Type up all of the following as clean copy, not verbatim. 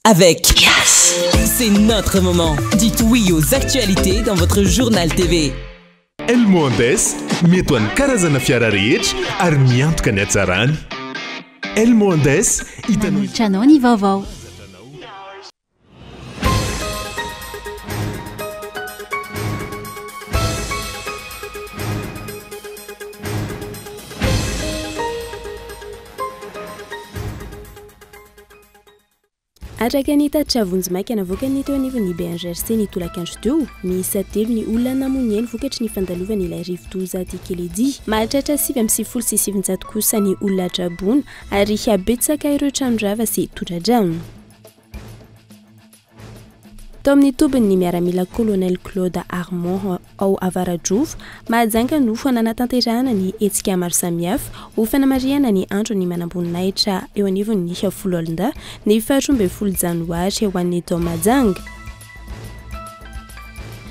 avec Yes. C'est notre moment. Dites oui aux actualités dans votre journal TV. Elmondes metoan'ny karazana fiara rehetra ary miantoka ny hatsarany. Elmondes hitanao ny vaovao. Araka ny tatitra vonjimaiky navoaka ny teo anivon'ny BNGRC ny tolakandro teo, miisa telo ny olona namonjeny vokatry ny fandalovana ilay rivo-doza ty Keledy. Mahatratra 770 kosa ny olona trabona ary habetsaka ireo tranondrava sy todradrano. Tao amin'ny tobiny ny miaramila Colonel Claude Armand ao Avaradrovo, mahajanga nofo ananatanterahana ny hetsika maro samihafa ho fanamariana ny andro ny manamboninahitra eo anivon'ny 10 ny 12 Janoary ho an'ny tao majanga.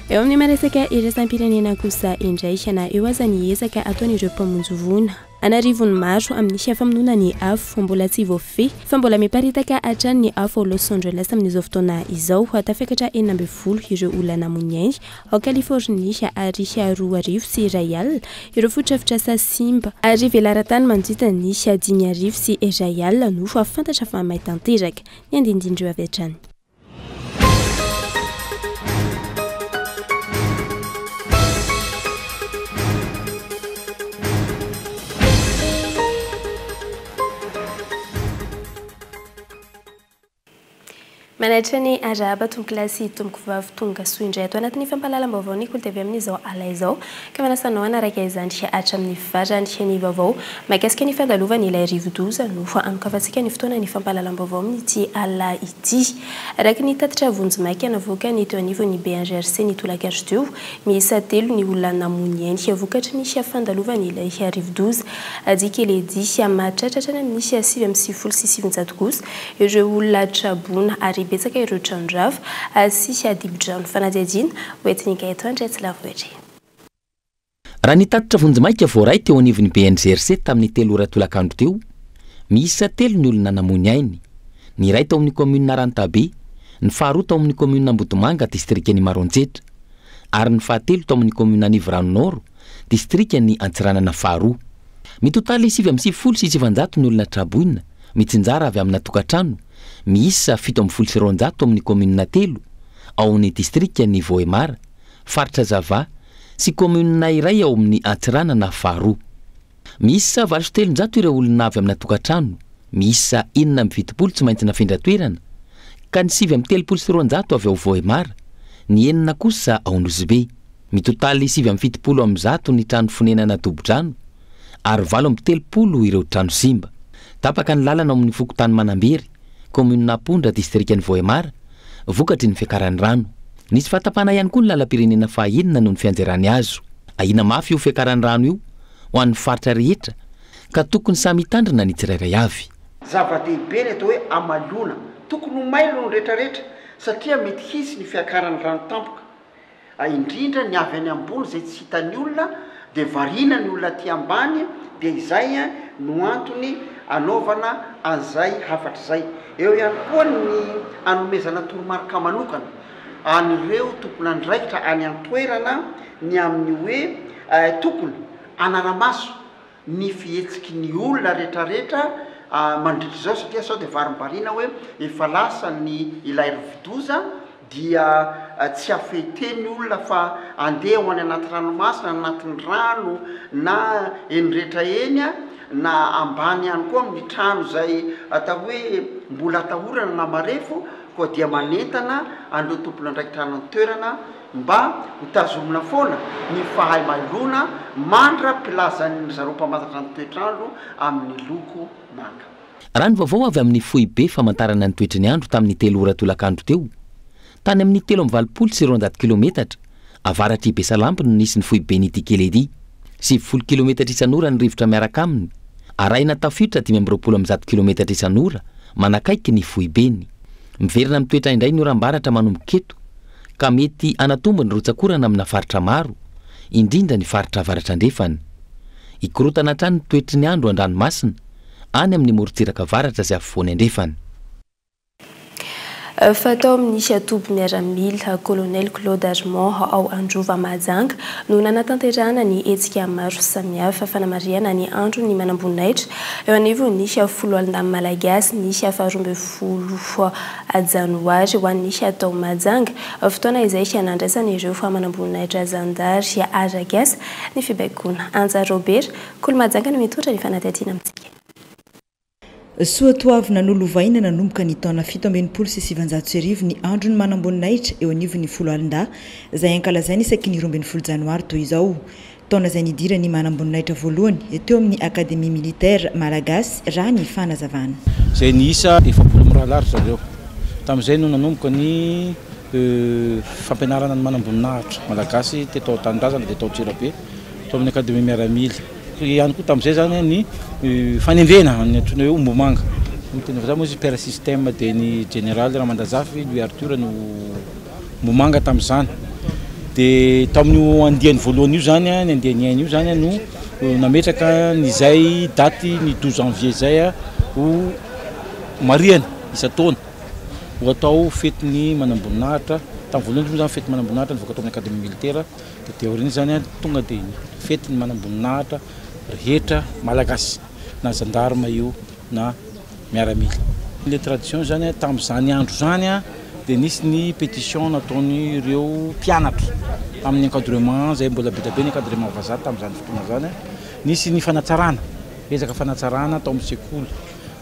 Eo amin'ny maresaka iraisam-pirenena kosa indray na eo aza ny ezaka ataon'ireo mpamonjy anarivony maro amin'ny famonoana ny afo mbola tsy voafehy fa mbola miparitaka hatrany ny afo ao Los Angeles amin'izao fotoana izao tafakatra 12 ireo olona namonjeny ao California ary 2 sy 1 alina ireo fotodrafitrasa simba ary velaran-tany manodidina ny 5 sy 1 alina no fantatra fa mahay tanteraka ny andindindreo avy hatrany. Manaitra ny araba tongolasy tomboko vavy tonga soa indray ato anatin'ny fampahalalam-baovao ny kolotavy amin'izao alaizao ka manasanao anaraka izany hatramin'ny farany ny vaovao mahakasika ny fandalovana ilay rivo-doza no anokavantsika ny fotoana ny fampahalalam-baovao amin'ity ala ity. Araka ny tatitra vonjimaiky navoaka ny teo anivon'ny BNGRC ny tolakandro teo, miisa telo ny olona namonjeny vokatry ny fandalovana ilay rivo-doza ty Keledy mahatratra amin'ny 770 kosa ireo olona trabona ary betsaka ireo tranondrava sy adibodrano fanadihadiana hoentiny gaeto andray tsy lavoetra. Raha ny tatitra vonjimaiky voaray teo anivon'ny BNGRC tamin'ny 3 ora tolakandro teo, miisa telo ny olona namonjeny. Ny iray tao amin'ny commune Rantabe, ny faharoa tao amin'ny commune Ambodimanga distrik'ny Maroantsetra, ary ny fahatelo tao amin'ny commune Nivrano Nord distrik'ny Antsiranana faharoa. Mitotaly 770 sy 700 ny olona traboina mitsinjara avy amina tokatrano, miisa 700 amin'ny commune telo ao amin'ny distrik'ny Voemara, faritra Zava sy commune iray ao amin'ny Antsiranana faharoa. Miisa 700 ireo olona avy amina tokatrano, miisa 920 tsy maintsy nafindra toerana, ka ny 730 avy ao Voemara, ny 9 kosa ao Nosibe. Mitotaly 770 am'zato ny trano fonenana dobodrano ary 730 ireo trano simba. Tapaka ny lalana amin'ny fokotany Manambery, commune Napondra distrik'ny Voemara, vokatry ny fiakaran'ny rano. Nisy fatapana ihany koa ny lalam-pirenena fahaenina noho ny fianjerany azo. Ahina mafy io fiakaran'ny rano io ho an'ny faritra rehetra ka tokony samy hitandrina ny tsirairay avy. Zava-dehibe ny atao hoe amalona, tokony ho mailo ny rehetrarehetra satria mety hisy ny fiakaran'ny rano tampoka. Indrindra ny avy any ambony izay tsy hitan'ny olona dia variana ny olona aty ambany dia izay no antony anaovana an'izay hafatra izay. Eo ihany koa ny anomezana toromarika manokana an'ireo tompona andraikitra any an-toerana ny amin'ny hoe tokony anaramaso ny fihetsiky ny olona rehetrarehetra mandritra izao satria sao dia varimbariana hoe efa lasa ny ilay rivo-doza dia tsy afehteny olona fa andeha ho any anaty ranomasina, anatin'ny rano na eny rehetra eny na ambany ihany koa amin'ny trano izay atao hoe mbola atahorana na marefo koa dia manentana an'ireo tompona andraikitra any an-toerana mba hotazomina foana ny fahay mailona mandra-pilazan'ny zareo mpamantatra ny toetrandro amin'ny loko manga. Raha ny vaovao avy amin'ny foibe famantarana ny toetry ny andro tamin'ny 3 ora tolakandro teo, tany amin'ny 320 sy 200 kilometatra avaratry Besalampo no nisy ny foibe ny Keledy, 70 kilometatra isan'ora ny rivotra miaraka aminy, arahina tafiditra 520 kilometatra isan'ora manakaiky ny foibeny. Miverina amin'ny toetra indray ny oram-baratra manomboka eto ka mety anatombo ny rotsakorana amina faritra maro, indrindra ny faritra avaratra andrefany. Ikorotana hatrany ny toetry ny andro an-dranomasina any amin'ny morontsiraka avaratra sy afovoany andrefany. Fatao amin'nisy atoby miaramila colonel Claude Armand ao Androva Mahajanga no nanatanterana ny hetsika maro samihafa fanamariana ny andro ny manamboninahitra eo anivony nisy folo alina malagasy nisy 12 janoary ho annisy atao Mahajanga fotoana izay anandrasana ireo fa manamboninahitra zandary Aragasa ny fibaikona Anja Robert kolo Mahajanga no mitondra ny fanadihadiana amintsika. Soatoavina nolovaina nanomboka ny taona 17 ny andro ny manamboninahitra eo anivon'ny folo alinda izay ankalazainy isaky ny 12 janoary toy izao. Taona izay nidira ny manamboninahitra voalohany teo amin'ny akademia militaire malagasy raha ny fanazavana. Izay niisa efapolo mirahalahy zareo. Tamin'izay no nanomboka ny fampianarana ny manamboninahitra malagasy teto Tanindrazana dia tao Tsirabe tao amin'ny akademia miaramila. Ihany koa tamin'izay zany ny fanendrena ny antsoina hoe Ombomanga. Tena fa moa izy père système dia ny général Ramandazafy Louis Arthur no Ombomanga tamin'izany. Dia tamin'io andiany voalohany io zany ny andiany aina io zany no nametraka nyzay daty ny 12 janvier zay ho mariana isa-taona ho atao fety ny manamboninahitra. Tamin'ny voalohany zany fety manamboninahitra nivoaka tao amin'ny akademia militaire dia teoriny zany tonga dia fety ny manamboninahitra rehetra malagasy na gendarme io na miaramila. Les traditions zany tamin'izany andro zany dia nisy ny pétition nataony ireo mpianatra amin'ny encadrement zay mbola betabe ny encadrement vazaha tamin'izany fotoana zany. Nisy ny fanatsarana ezaka fanatsarana tao amin'ny sekoly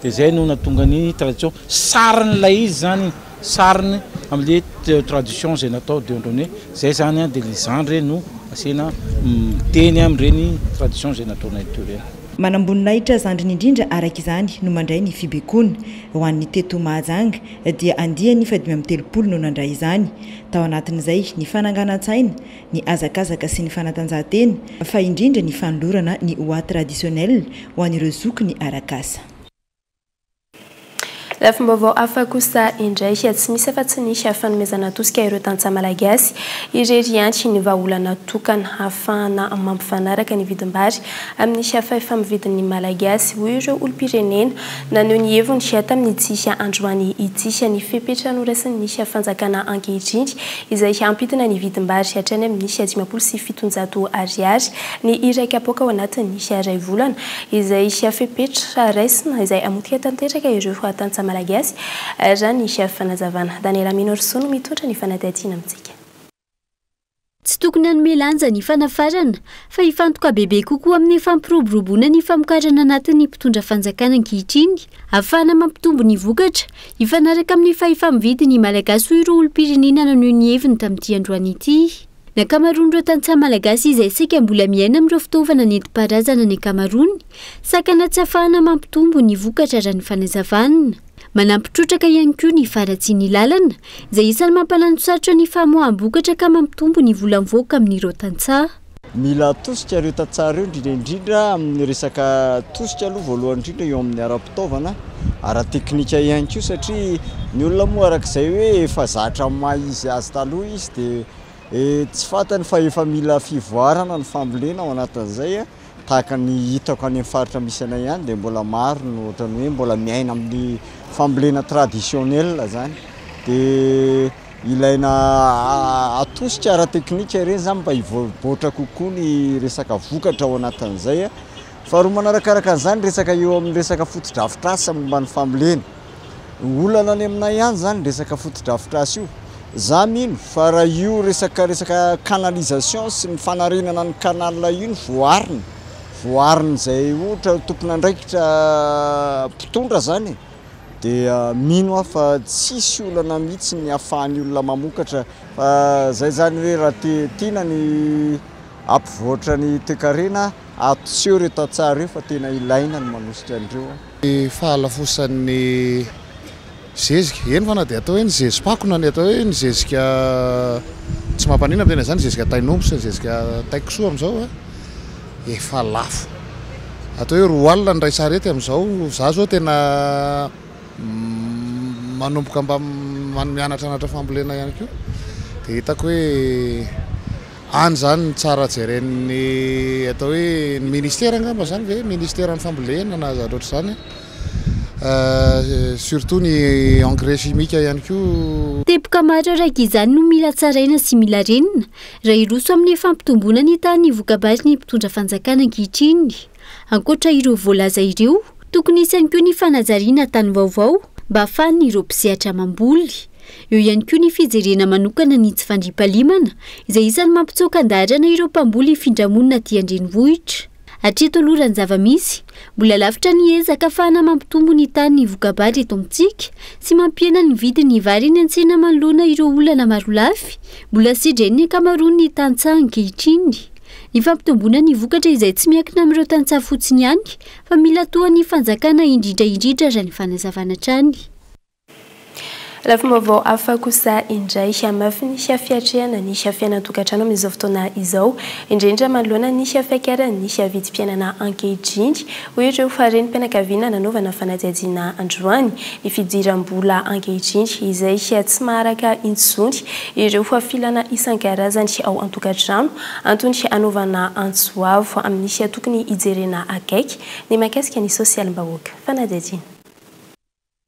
dia zay no natonga ny tradition sariny ilay izy zany sariny amin'le tradition zay natao deondrone zay zany dia lizandre no asena teny amin'ireny tradition zay nataonay teo ireny. Manamboninahitra zandriny indrindra araka izany no mandray ny fibaikona ho an'ny teto Mahajanga dia andiany 530 no nandray izany. Tao anatin'izay ny fananganan-tsaina, ny azakazaka sy ny fanatanjahantena fa indrindra ny fanolorana ny oa traditionnel ho an'ireo zoky ny arakasa. Lafim-baovao hafa kosa indray tsy misy afa-tsy nisy fanomezana tosika ireo tantsaha malagasy irery antsy ny vahaolana tokana hafahana mampifanaraka ny vidim-bary amin'nisy hafa famividin'ny malagasy hoy ireo olom-pirenena naneho ny heviny tamin'ny tsisy androany itsisy ny fepetra noraisiny nisy fanjakana ankehitriny izay hampitina ny vidim-bary hatrany amin'nisy 570 ariary ny iraika apoka ao anatin'ny nisy iray volana izay fepetra raisina izay amotika tanteraka ireo tantsaha malagasy raha ny chef fanazavana Daniela Minorsono mitondra ny fanadihadiana amintsika. Tsy tokony hanome lanja ny fanafarana fa hifantoka bebe kokoa amin'ny fampiroboroboana ny famokarana anatin'ny mpitondra fanjakana ankehitriny ahafahana mampitombo ny vokatra hifanaraka amin'ny fahefamividy ny malagasy ho ireo olom-pirenena naneho ny heviny tamin'ity androany ity. Ny ankamaroan'ireo tantsaha malagasy izay sika mbola miaina amin'ireo fitaovana nentim-paharazana ny ankamaroany sakana tsy ahafahana mampitombo ny vokatra raha ny fanazavana. Manampitrotraka ihany koa ny faratsiany lalana izay isany mampalantsatra ny famoaham-bokatra ka mampitombo ny volam-voaka amin'ireo tantsaha. Mila tosika ireo tantsaha ireo indrindra amin'ny resaka tosika aloha voalohany indrindra eo amin'ny ara-pitaovana ara-teknika ihany koa satria ny olona moa arak'izay hoe efa zatra maha izy azy taloha izy dia tsy fantany fa efa mila fivoarana ny fambolena ao anatin'izay tahaka ny hitako any amin'ny faritra misy anay ihany dia mbola maro no ohatrany hoe mbola miaina amin'ny fambolena traditionnel zany dia ilaina atosika ara-teknika ireny zany mba hivoatra kokoa ny resaka vokatra ao anatin'izay. Faharoa manarakaraka an'izany resaka eo amin'ny resaka fotodrafitrasa momba ny fambolena olana any aminay ihany zany resaka fotodrafitrasa io za mino fa raha io resaka canalisation sy ny fanarenana ny canal io ny voariny zay ohatra tompon'andraikitra mpitondra zany dia mino aho fa tsisy olana mihitsy ny ahafahan'ny olona mamokatra fa zay zany hoe raha tiana ny ampivoatra ny toekarena atoseho ireo tantsaha ireo fa tena ilaina ny manosika andreo. Fahalafosan'ny zezika eny fa na dia atao hoe ny zezim-pakona ny atao hoe ny zezika tsy mampanina tena zany zezika tainombo sy ny zezika taikosoa amin'izao efa lafo atao hoe roa alina ny ray sarety amin'izao za zao tena manomboka mba mianatranatra fambolena ihany koa dia hitako hoe any zany ny tsara jeren'ny atao hoe ny ministera angamba zany ve ministera ny fambolena na loatra zany surtout ny engrais chimique ihany koa tepoka maro raiky izany no mila tsaraina sy mila renina raha iroso amin'ny fampitomboana ny tany vokabazy ny mpitondra fanjakana ankehitriny. Ankoatra ireo voalaza ireo, tokony isy ihany koa ny fanajariana tany vaovao mba ahafahan'ny ireo mpisehatra mamboly. Eo ihany koa ny fijerena manokana ny tsy fandriampahalimana izay isany mampitsoaka andadrana ireo mpamboly findramonina aty an-drenivohitra. Hatreto aloha ny zava-misy, mbola lavitra ny ezaka ahafahana mampitombo ny tany vokabary eto amintsika sy mampiena ny vidiny vary ny an-tsena manoloana ireo olana maro lafy, mbola sidreny ny ankamaroany ny tantsaha ankehitriny. Ny fampitomboana ny vokatra izay tsy miankina amin'ireo tantsaha fotsiny ihany fa mila tohan'ny fanjakana indrindra raha ny fanazavana trany. Lafim-baovao hafa kosa indray amafy nisy fiatrehana nisy fiainan-tokantrano amin'izao fotoana izao, indrindra manoloana nisy fiakarana nisy vidim-piainana ankehitriny. Ohatra fa renim-pianakaviana nanaovana fanadihadiana androany ny fidiram-bola ankehitriny izay tsy maharaka intsony ireo filana isan-karazany ao an-tokantrano antony anaovana antsoavo amin'ny tokony hijerena akaiky ny mahakasika ny sosialim-bahoaka fanadihadiana.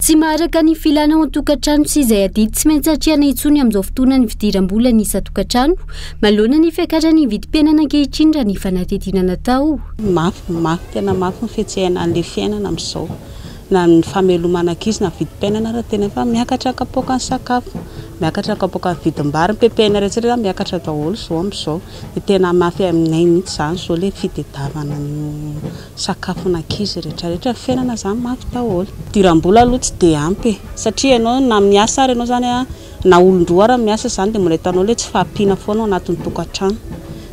Tsy maharaka ny filana ao an-tokantrano sy izay adidy tsy maintsy hatrehana intsony amin'izao fotoana ny fidiram-bola ny isa-tokantrano manoloana ny fiakarany vidim-piainana ankehitriny raha ny fanadihadiana natao. Mafy tena mafy ny fihetsehana an'ilay fiainana amin'izao na ny famelomana ankizy na vidim-piainana raha tena fa miakatra kapoaka ny sakafo, miakatra kapoaka ny vidim-bary, pepena rehetra miakatra daholo zao amin'izao. Tena mafy aminay mihitsy izany zao ilay fitadiavana ny sakafona ankizy rehetrarehetra fiainana izany mafy daholo. Fidiram-bola aloha tsy dia ampy satria ianao na miasa ary ianao zany na olon-droa ary miasa izany dia mbola hitanao ilay tsy fahampiana foana ao anatin'ny tokantrano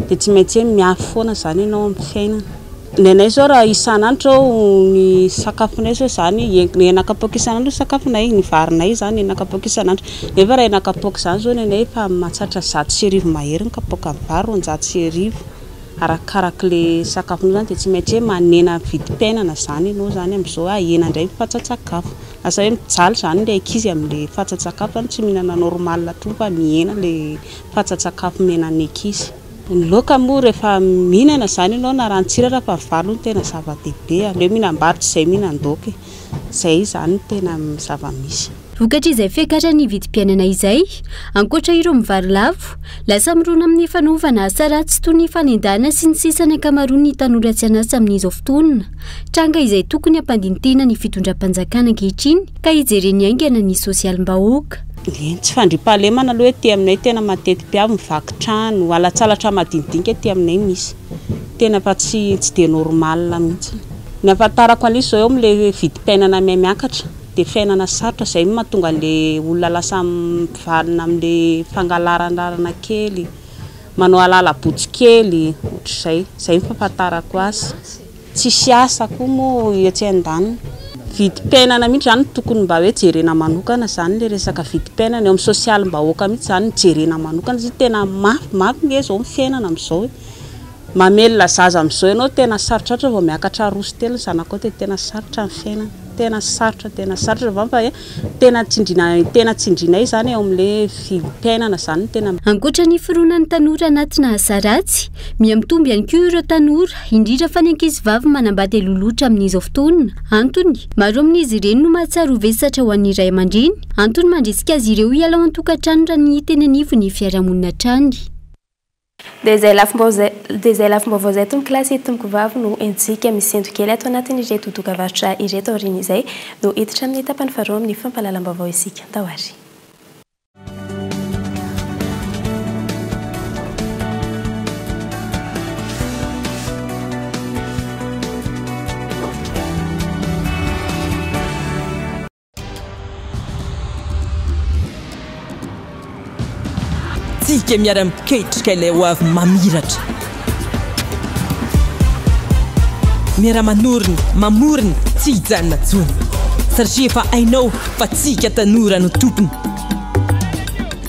dia tsy maintsy miafy foana izany ianao amin'ny fiainana. Nenay zao raha isan'andro ny sakafonay zao zany enakapoaka isan'andro sakafonay, ny varinay zany enakapoaka isan'andro. Nefa raha enakapoaka izany zao nenay fa mahatratra 100 mahery ny kapoaka ny vary, 100 arakarak'ilay sakafonao zany dia tsy maintsy manena vidim-piainana zany ianao zany amin'izao ahena indray fatsatsakafo. Asa hoe mijaly zany ilay ankizy amin'ilay fatsatsakafo tsy mihinana normal atro fa mihena ilay fatsatsakafo mihinan'ny ankizy. Ny laoka moa rehefa mihinana izany ianao na ranontsira fa valo no tena zava-dehibe. Aleo mihinam-bary tsy izay mihinan-daoka. Izay zany no tena zava-misy. Vokatra izay fiakarany vidim-piainana izay, ankoatra ireo mivary lavo, lasa mirona amin'ny fanaovana asa ratsy toy ny fanendana sy ny sisany ankamaroany tanora tsy anasa amin'izao fotoana. Tranga izay tokony hampandintena ny fitondram-panjakana ankehitriny ka hijereny aingana ny sosialim-bahoaka. Tsy fandriampahalemana aloha hoe ty aminay tena mateti-piavy mivaky trano, alatsalatra madinidinika ty aminay misy. Tena fa tsy dia normal mihitsy. Ny ahafantarako an'izy zao eo amin'ilay vidim-piainana miakatra dia fiainana sarotra izay mahatonga an'ilay olona lasa mivalina amin'ilay fangalarana kely, manao alala-botsy kely, ohatr'izay. Izay fahafantarako azy. Tsisy asa koa moa etsy an-daniny. Vidim-piainana mihitsy zany tokony mba hoe jerena manokana zany ilay resaka vidim-piainana eo amin'ny sosialim-bahoaka mihitsy zany jerena manokana izy tena mafy nge zao fiainana amin'izao. Mamelona zaza amin'izao ianao tena sarotratra vao miakatra roa sy telo zanakao dia tena sarotra ny fiainana. Tena sarotra fa tena tsindrinay zany eo amin'ilay vidim-piainana zany tena. Ankoatra ny fironan'ny tanora anatina asa ratsy, miamitombo ihany koa ireo tanora indrindra fa ny ankizy vavy manambady loloatra amin'izao fotoana. Antony maro amin'izy ireny no mahatsara ho vesatra ho an'ny ray aman-dreny, antony mandrisika azy ireo hiala ao an-tokantrano raha ny teny anivo ny fiarahamonina trany. Dia izay lafim-baovao izay tompon-kilasy tompoko vavy no entsika misento kely ato anatin' ireto dokavarotra ireto aoriana izay no hiditra amin'ny tapany faharoa amin'ny fampahalalam-baovao isika. Tahoary. Tsika miara-miketrika ilay ho avy mamiratra. Miara-manoriny, mamoriny, tsy hijanona tsony. Satria efa hainao fa tsika tanora no tompony.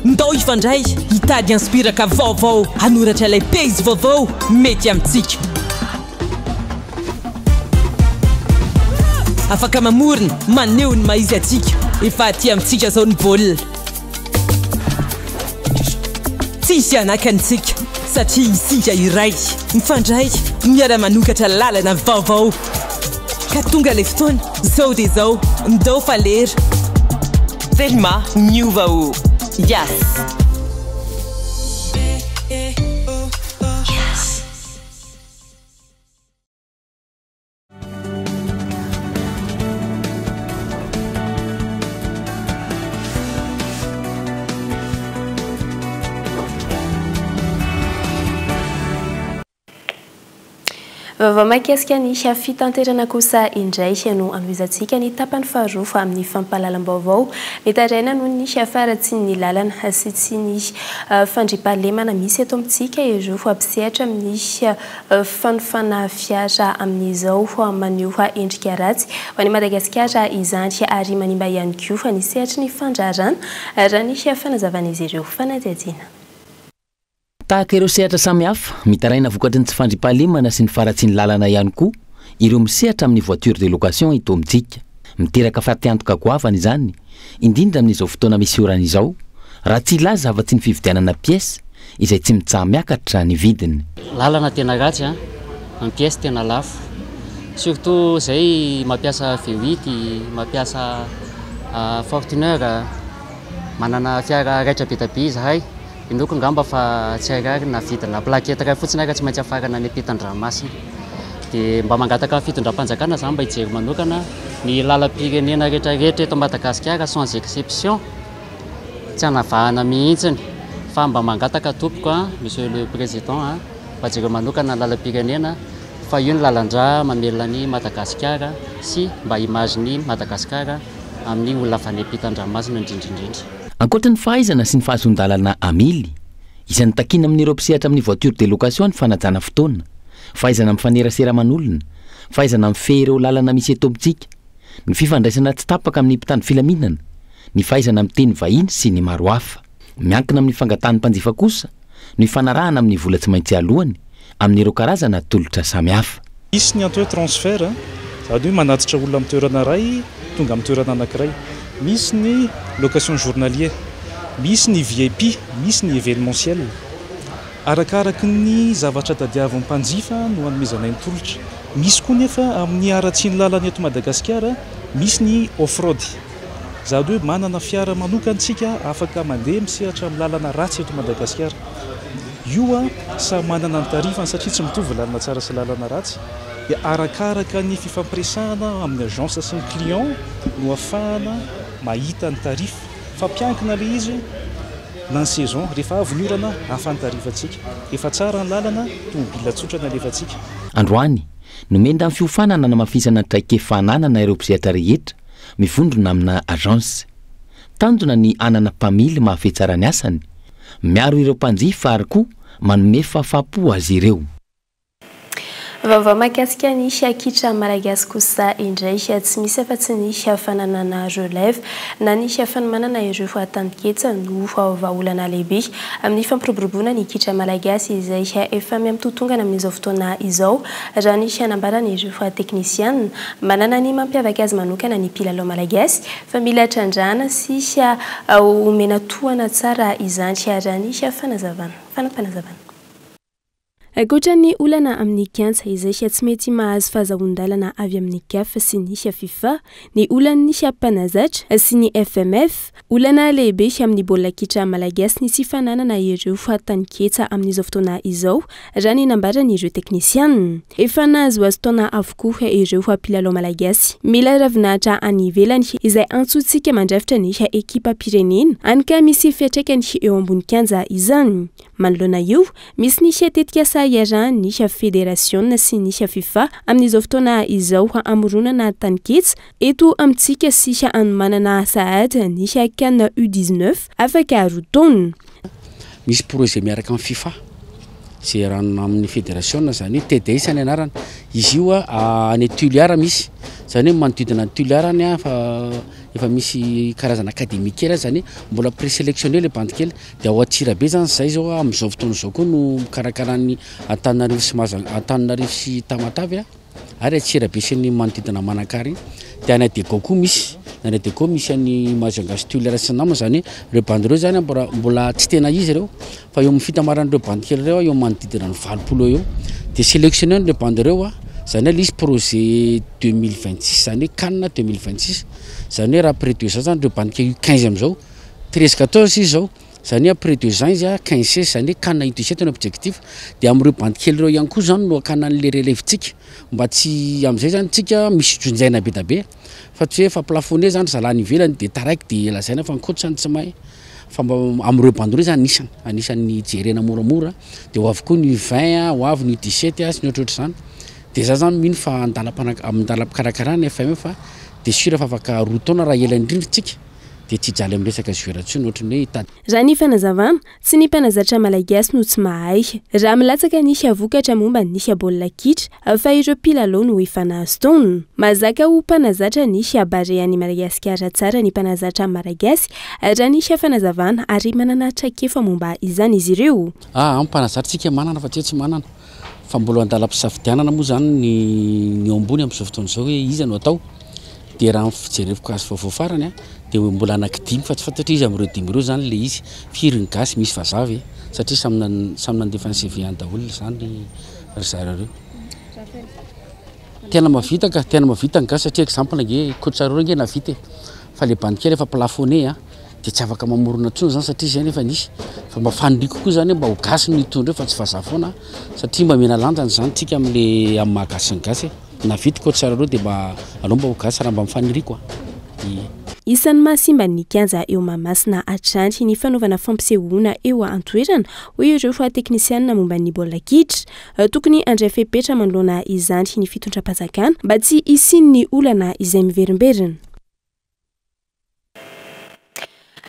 Ndao ifandray hitady inspiraka vaovao hanoratra ilay pejy vaovao mety amintsika. Afaka mamoriny, maneho ny maizy atsika. Efa aty amintsika zao ny baolina. Tsisy anakantsika satria isika iray mifandray miara-manokatra lalana vaovao ka tonga ilay fotoana zao dia zao ndao falery Thelma miova o Yes. Vaovao mahakasika ny fitanterana kosa indray no anoizantsika ny tapany faharoa amin'ny fampahalalam-baovao mitaraina noho ny afaratsy ny lalana sy tsy ny fandriampahalemana misy eto amintsika ireo ampisehatra amin'ny fanofana fiara amin'izao maneho endrika ratsy ho an'i Madagasikara izany ary manimba ihany koa ny sehatry ny fandrarana raha ny fanazavan'izy ireo fanadihadiana. Tahaka ireo sehatra samihafa mitaraina vokatry ny tsy fandriampahalemana sy ny faratsy ny lalana ihany koa ireo misehatra amin'ny voiture de location eto amintsika miteraka fatiantoka goavana izany indrindra amin'izao fotoana misy orana izao raha tsy ilaza afa-tsy ny fividianana pièce izay tsy mitsaha miakatra ny vidiny. Lalana tena ratsy ny pièce tena lafo surtout zay mampiasa V8 mampiasa Fortuner manana fiara raitra be tabe izahay indoko ngamba fa tsy arary na vidina plaquette ray fotsiny ary tsy maintsy afarana ny ampitan-dranomasina dia mba mangataka fitondram-panjakana zany mba hijery manokana ny lalam-pirenena rehetrarehetra eto Madagasikara sans exception tsy hanavahana mihitsiny fa mba mangataka tompoko monsieur le président mba hijery manokana lalam-pirenena fa io ny lalandra mamelona ny Madagasikara sy mba image ny Madagasikara amin'ny olona avy any ampitan-dranomasina indrindrindrindra. Ankoatra ny fahaizana sy ny fahasondalana amily isan'ny takina amin'ireo mpisehatra amin'ny voiture de location ny fanajana fotoana fahaizana amin'ny fanerasera manolona fahaizana mifehy ireo lalana misy eto amintsika ny fifandraisana tsy tapaka amin'ny mpitandro filaminana ny fahaizana miteny vahiny sy ny maro hafa miankina amin'ny fangatahany mpanjifa kosa ny fanarahana amin'ny vola tsy maintsy alohany amin'ireo karazana tolotra samihafa. Misy ny atao hoe transfert sady hoe manatitra olona amin'ny toerana ray tonga amin'ny toerana anankiray. Misy ny location journalier, misy ny VIP, misy ny événementiel. Arakaraky ny zavatra tadiavin'ny mpanjifa no hanomezana ny tolotra. Misy koa nefa amin'ny aratsy ny lalana eto Madagasikara, misy ny off-road. Zady hoe manana fiara manokantsika afaka mandeha misehatra amin'ny lalana ratsy eto Madagasikara. Io samy manana ny tarifany satria tsy mitovy lalana tsara sy lalana ratsy. Dia arakaraka ny fifampiresahana amin'ny agence sy ny client no ahafahana mahita ny tarif fa mpiankina le izy na ny saison rehefa avy ny orana hafa ny tarifatsika efa tsara ny lalana tomobila tsotra na alefatsika. Androany nomendra amin'ny fiofanana na mafisana traikefananana ireo mpisehatra rehetra mivondrona amina agence tandona ny anana mpamily mahafetsara ny asany miaro ireo mpanjifa ary koa manome fahafapo azy ireo. Vaovao mahakasika ny akitra malagasy kosa indray tsy misy afa-tsy ny fananana relève na ny fanomanana ireo atandiketsa no vahaolana lehibe amin'ny fampiroboroboana ny akitra malagasy izay efa miamtotongana amin'izao fotoana izao raha ny hanambarana ireo teknisiana manana ny mampiavaka azy manokana ny mpilalao malagasy fa mila trandrana sy omena tohana tsara izany raha ny fanampanazavana. Akoatra ny olana amin'ny kianja izay tsy mety mahazo fahazahoan-dalana avy amin'ny CAF sy ny FIFA, ny olan'ny mpanazatra sy ny FMF, olana lehibe amin'ny baolina kitra malagasy ny tsy fananana ireo tandiketsa amin'izao fotoana izao raha ny nambarana ireo teknisiana. Efa nahazo azo taona avokoa ireo mpilalao malagasy. Mila ravinahitra any ivelany izay antsointsika mandrafitra ny ekipa pirenena anka misy fiantraikany eo ambony kianja izany. Manoloana io, misy ny tetika iarahany ny fédération sy ny FIFA amin'izao fotoana izao amoronana tandiketsa eto amintsika sy anomanana sahady ny CAN U19 afaka roa taona. Misy projet miaraka amin'ny FIFA zay ranona amin'ny fédération zany TDS ny anarana izy io any Tuliara misy zany manodidina ny Tuliara fa efa misy karazana akademia kely zany mbola présélectionné le bande kely dia ao Antsirabe zany zay zao amin'izao fotoana zao koa no mikarakara-ny Antananarivo sy Antananarivo sy Tamatavy ary Antsirabe sy ny manodidina Manakary dia any Adego koa misy na Adego misy any Majunga sy Tuliara sy namana zany le bande reo zany mbola tsy tena izy reo fa eo amin'ny fitamaran'ireo bande kely reo eo manodidina ny 20 eo dia sélectionné le bande reo zany hoe lisy projet 2026 zany hoe canne 2026 zany hoe raha après 2 ans zany reo banque U15 am'izao 13-14 izy zao zany hoe après 2 ans izy a 15-16 zany hoe canne U17 no objectif de am'ireo banque kely reo ihany koa zany no akana an'le relève-tsika mba tsy am'izay zany tsika misy tronjaina be da be fa tsy hoe fa plafonné zany zalany ivelany de taraiky de lazaina fa nkotrany tsy mahay fa am'ireo bandroy zany anisan'ny jerena moramora de ho avy koa ny 20 ho avy ny 17 sy ny ohatrohatra zany de za zany mino fa andala-pikarakarana FM fa de sûr fa afaka roa taona raha ela indrindritsika de tsy jaly amin'ny resaka zuération ohatrany hoe hitady raha ny fanazavana tsy ny mpanazatra malagasy no tsy mahay raha milatsaka nisy avokatra momba nisy baolina kitra fa ireo mpilalao no efa nahazo taona mazaka ho mpanazatra nisy abarehan'ny Madagasikara tsara ny mpanazatra malagasy raha nisy fanazavana ary manana traikefa momba izany izy ireo mpanazatra manana fa tsy manana fa mbola andalam-pisafidianana moa zany ny ambony amin'izao fotoana zao hoe iza no atao de raha fijereviko azy vaovao farany de mbola anankidimy fa tsy fantatry izy am'ireo dimy ireo zany le izy firiny gasy misy vazavy satria samy nandefa ny CV an-daholo zany ry zareo tena mavita gasy satria exemple nge coach reo nge navita fa le banque efa plafonné de tsy afaka mamorona tsony zany satria zany efa nisy fa mba faniriko koa zany mba ho gasy ny tondreo fa tsy vazaha foana satria mba mena lanjany zany tsika am'le amin'ny mahagasy ny gasy navita coach reo de mba alao mba ho gasy raha mba mifaniriko isan'ny mahasimba ny kianja eo Mahamasina atrany ny fanaovana fampisehoana eo antoerana ho ireo fa teknisianina momba ny baolina kitra tokony andray fepetra manoloana izany ny fitondram-panjakana mba tsy isin'ny olana izay miverimberina.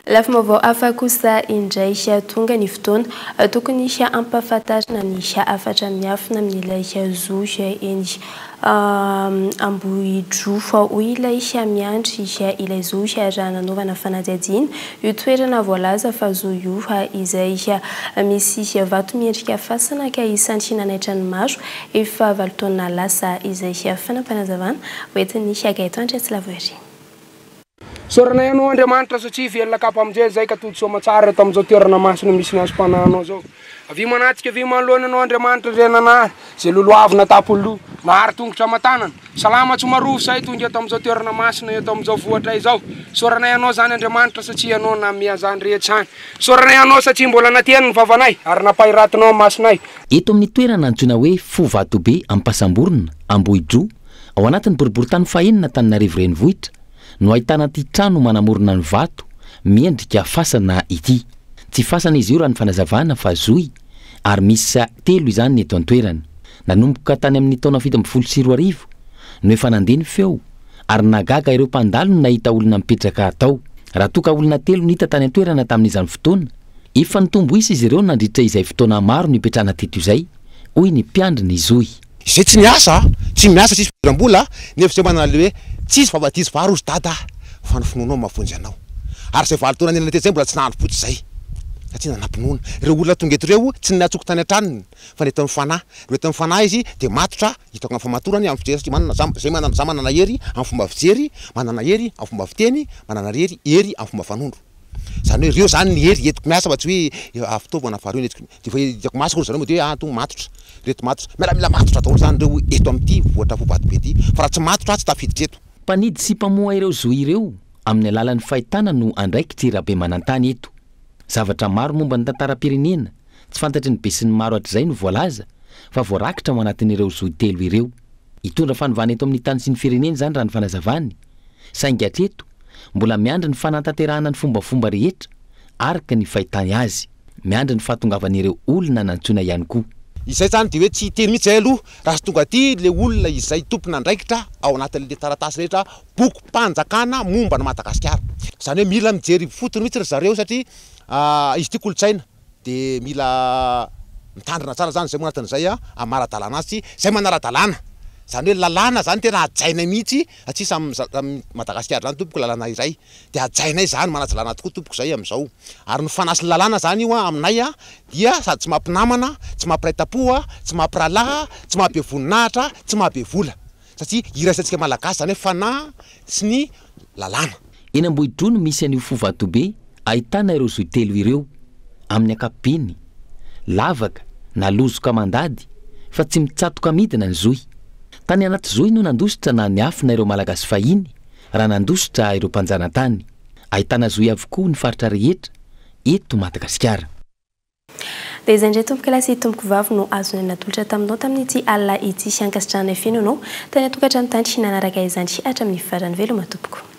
Lafa vaovao hafa kosa indray tonga ny fotoana tokony ampahafantarina ny afatra miafina amin'ilay zohy eny Ambohidro fa ilay miandry ilay zohy raha nanaovana fanadihadiana io toerana voalaza fa zohy io izay misy vato miendrika fasana ka isan'ny nanaitra ny maro efa 8 taona lasa izay fanampanazavana hoentin'ny Gaëtan Tretsilavory. Sorana ianao Andriamanitra satria velona kapa amin'izay zay ka todo soma tsara eto amin'izao toerana masina misy ny azo mpananao zao. Avy manatsika avy manoloana anao Andriamanitra renana zay loloavina tapolo nahary tongotra matanana. Salama tsy marovo say tonga eto amin'izao toerana masina eto amin'izao vohatra izao. Sorana ianao zany Andriamanitra satria ianao namia zany rehetra zany. Sorana ianao satria mbola nateny ny vavanay ary nampahiratinao masinay. Eto amin'ny toerana antsoina hoe Fovatobe Ampasamborona Ambohidro ao anatin'ny boriboritany fahenina Antananarivo renivohitra no ahitana ity trano manamorona ny vato miendrika fasana ity. Tsy fasana izy io raha ny fanazavana fa zohy ary misy 3 izany eto an-toerana. Nanomboka tany amin'ny taona 7 no efa nandeha ny feo ary nagaga ireo mpandalo nahita olona mipetraka atao. Raha toka olona 3 nita tany an-toerana tamin'izany fotoana efa nitombo isa izy ireo nandritra izay fotoana maro ny ipetrahana teto izay hoy ny mpiandry ny zohy. Izay tsy miasa tsisy mbola nefa zay manana le hoe tsisy vavatizy varo zy dada fa ny finoanao mahafonjy anao ary zay 8 taona nena teto zay mbola tsy nahandro fotsy zay satria nanampinoana ireo olona tonga eto reo tsy natsoko tany an-tranony fa netony fanahy reo etony fanahy izy de matotra hitako famatorany amin'ny fijery satria manana zay manana hery amin'ny fomba fijery manana hery amin'ny fomba fiteny manana hery amin'ny fomba fanondro zany hoe reo zany ny hery etiko miasa fa tsy hoe afitaovana fareo netiko de fa hitako masaka zareo de tonga matotra reto matotra mialamila matotra daholo zany reo eto amin'ity vohatra Fovatobe ity fa raha tsy matotra tsy tafiditra eto. Mpanidy sy mpamoha ireo zohy ireo amin'ny alalan'ny fahitana no andraikitra be manantany eto. Zavatra maro momba ny tantaram-pirenena tsy fantatry ny be sy ny maro hatr'izay no voalaza fa voarakitra ao anatin'ireo zohy 3 ireo. Hitondra fanovana eto amin'ny tany sy ny firenena zany raha ny fanazavany. Saingy hatreto mbola miandry ny fanantanterahana ny fombafomba rehetra araka ny fahitany azy. Miandry ny fahatongavan'ireo olona nantsoina ihany koa. Izay zany de hoe tsy teny mihitsy zay aloha raha sy tonga aty le olona izay tompona andraikitra ao anatin'le taratasy rehetra boky mpanjakana momba ny Madagasikara. Zany hoe mila mijery fotony mihitsy ry zareo satria izy ity kolotsaina de mila mitandrina tsara zany zay manatin'izay amaradalana azy zay manara-dalàna. Zany hoe lalàna zany tena ajainay mihitsy satria samy Madagasikara zany tompoko lalàna iray de ajainay zany manaja lalàna tokoa tompoko zay amin'izao ary ny fanasy lalàna zany io aminay dia sady tsy mampinamana tsy mampiraitam-po tsy mampiralaha tsy mahabe voninahitra tsy mahabe vola satria iraisantsika malagasy zany hoe fanahy sy ny lalàna. Eny Ambohidro no misy an'io Fovatobe ahitana ireo zohy 3 ireo amin'ny ankapobeny lavaka na lozoka mandady fa tsy mitsatoka midina ny zohy. tany anaty zoy no nandositra na ny afina ireo malagasy fahiny raha nandositra ireo mpanjanantany ahitana zoy avokoa ny faritra rehetra eto Madagasikara. Dia izay indray tompoka lasy tompoko vavy no azony natolotra taminao tamin'ity alina ity sy ankasitrahana fiainanao tany atokantrano tany sy nanaraka izany sy hatramin'ny fivarany veloma tompoko.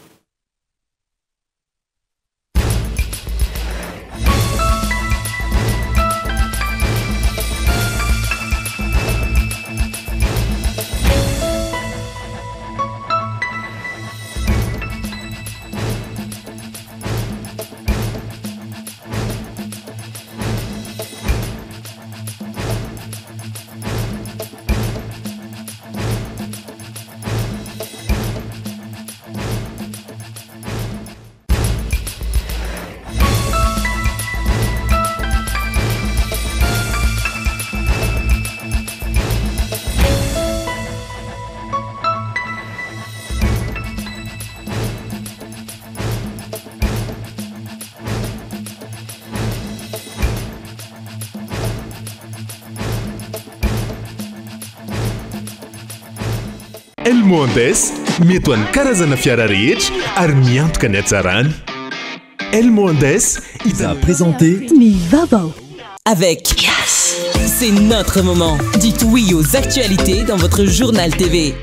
Elmondes mety ho an'ny karazana fiara rehetra ary miantoka ny hatsarany. Elmondes il a présenté Mivabao avec Yes. C'est notre moment. Dites oui aux actualités dans votre journal TV.